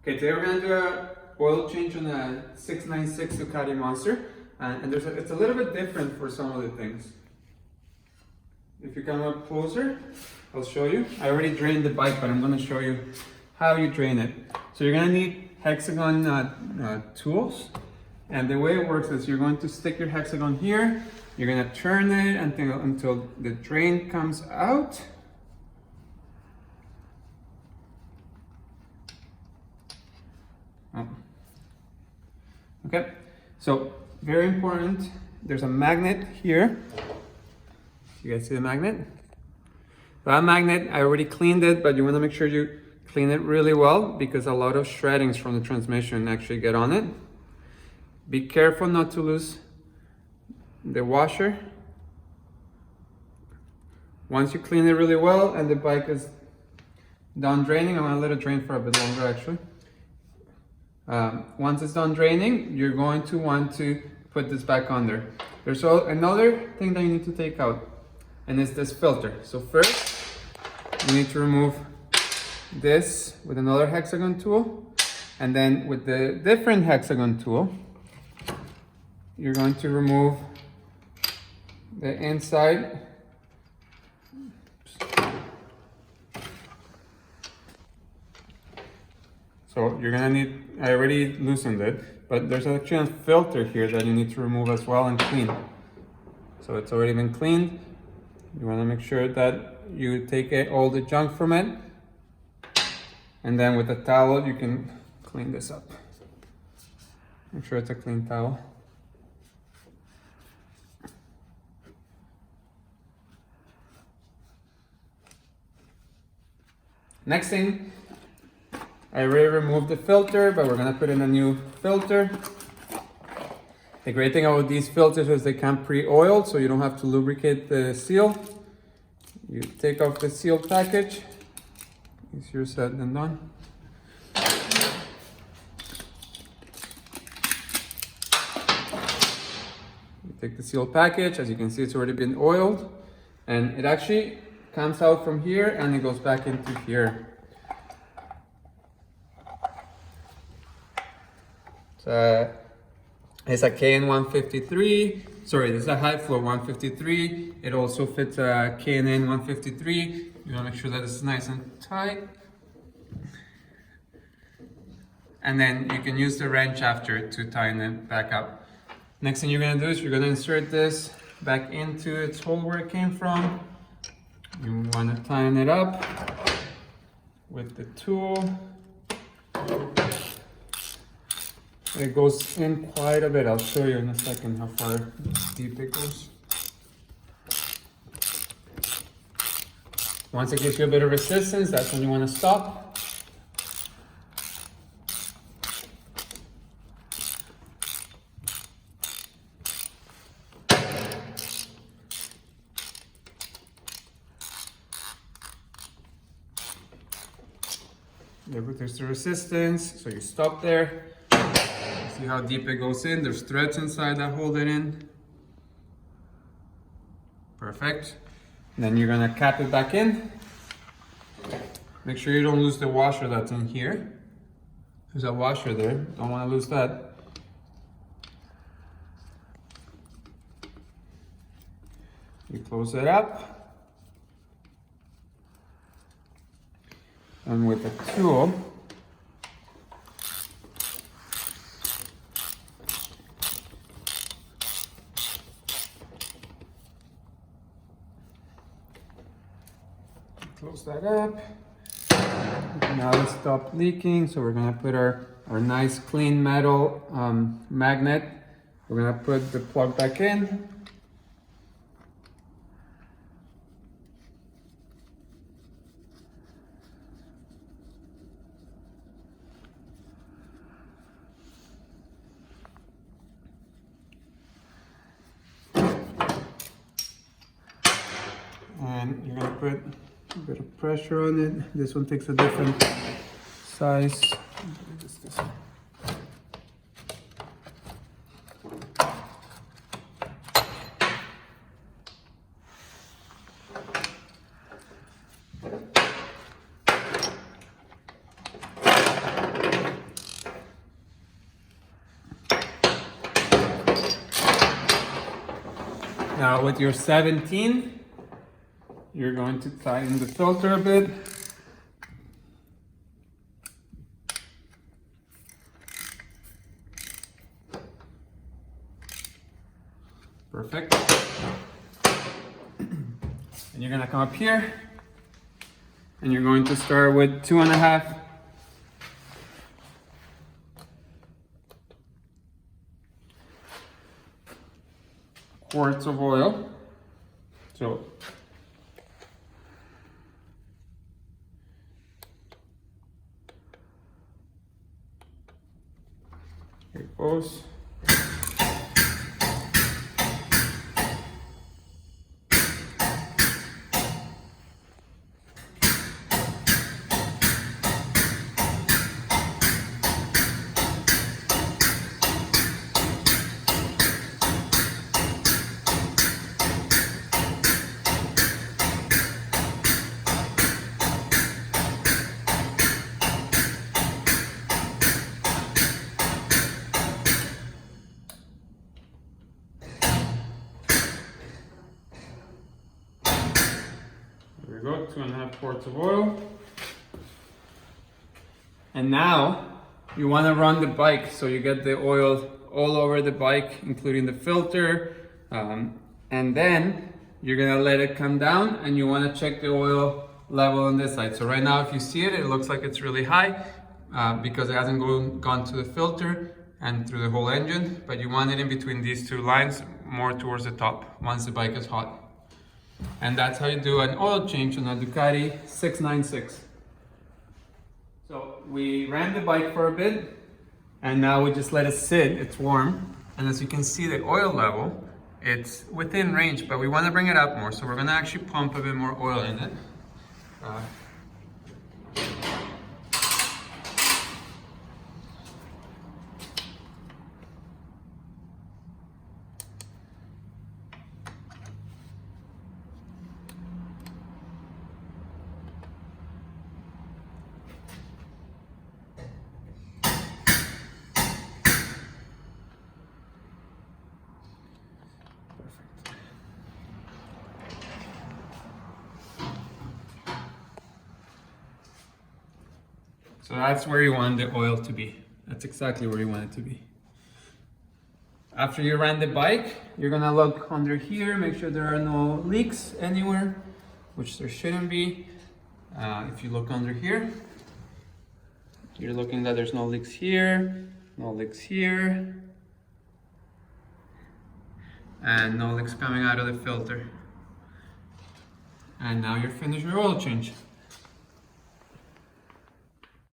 Okay, today we're gonna do a oil change on a 696 Ducati Monster, and it's a little bit different for some of the things. If you come up closer, I'll show you. I already drained the bike, but I'm gonna show you how you drain it. So you're gonna need hexagon tools, and the way it works is you're going to stick your hexagon here. You're gonna turn it until the drain comes out. Okay, so very important, there's a magnet here. You guys see the magnet? That magnet, I already cleaned it, but you want to make sure you clean it really well because a lot of shreddings from the transmission actually get on it. Be careful not to lose the washer. Once you clean it really well and the bike is done draining, I'm gonna let it drain for a bit longer actually. Once it's done draining, you're going to want to put this back under. There's another thing that you need to take out, and it's this filter. So first, you need to remove this with another hexagon tool, and then with the different hexagon tool, you're going to remove the inside. So you're gonna need, I already loosened it, but there's actually a filter here that you need to remove as well and clean. So it's already been cleaned. You wanna make sure that you take all the junk from it, and then with a towel you can clean this up. Make sure it's a clean towel. Next thing, I already removed the filter, but we're gonna put in a new filter. The great thing about these filters is they come pre-oiled, so you don't have to lubricate the seal. You take off the seal package. Easier said than done. You take the seal package. As you can see, it's already been oiled, and it actually comes out from here and it goes back into here. It's a KN153. Sorry, this is a high floor 153. It also fits a KN 153. You want to make sure that it's nice and tight. And then you can use the wrench after to tighten it back up. Next thing you're going to do is you're going to insert this back into its hole where it came from. You want to tighten it up with the tool. It goes in quite a bit. I'll show you in a second how far deep it goes. Once it gives you a bit of resistance, that's when you want to stop. There's the resistance, so you stop there. See how deep it goes in. There's threads inside that hold it in. Perfect. And then you're gonna cap it back in. Make sure you don't lose the washer that's in here. There's a washer there, don't wanna lose that. You close it up. And with the tool, close that up. Now it's stopped leaking, so we're gonna put our nice clean metal magnet. We're gonna put the plug back in. And you're gonna put a bit of pressure on it. This one takes a different size. Now with your 17, you're going to tighten the filter a bit. Perfect. And you're gonna come up here and you're going to start with 2.5 quarts of oil. So here it goes. There we go, 2.5 quarts of oil. And now you want to run the bike so you get the oil all over the bike, including the filter. And then you're gonna let it come down and you want to check the oil level on this side. So right now, if you see it, it looks like it's really high because it hasn't gone to the filter and through the whole engine, but you want it in between these two lines, more towards the top once the bike is hot. And that's how you do an oil change on a Ducati 696. So we ran the bike for a bit and now we just let it sit, it's warm. And as you can see, the oil level, it's within range, but we want to bring it up more. So we're gonna actually pump a bit more oil in it. So that's where you want the oil to be. That's exactly where you want it to be. After you ran the bike, you're gonna look under here, make sure there are no leaks anywhere, which there shouldn't be. If you look under here, you're looking that there's no leaks here, no leaks here, and no leaks coming out of the filter. And now you're finished your oil change.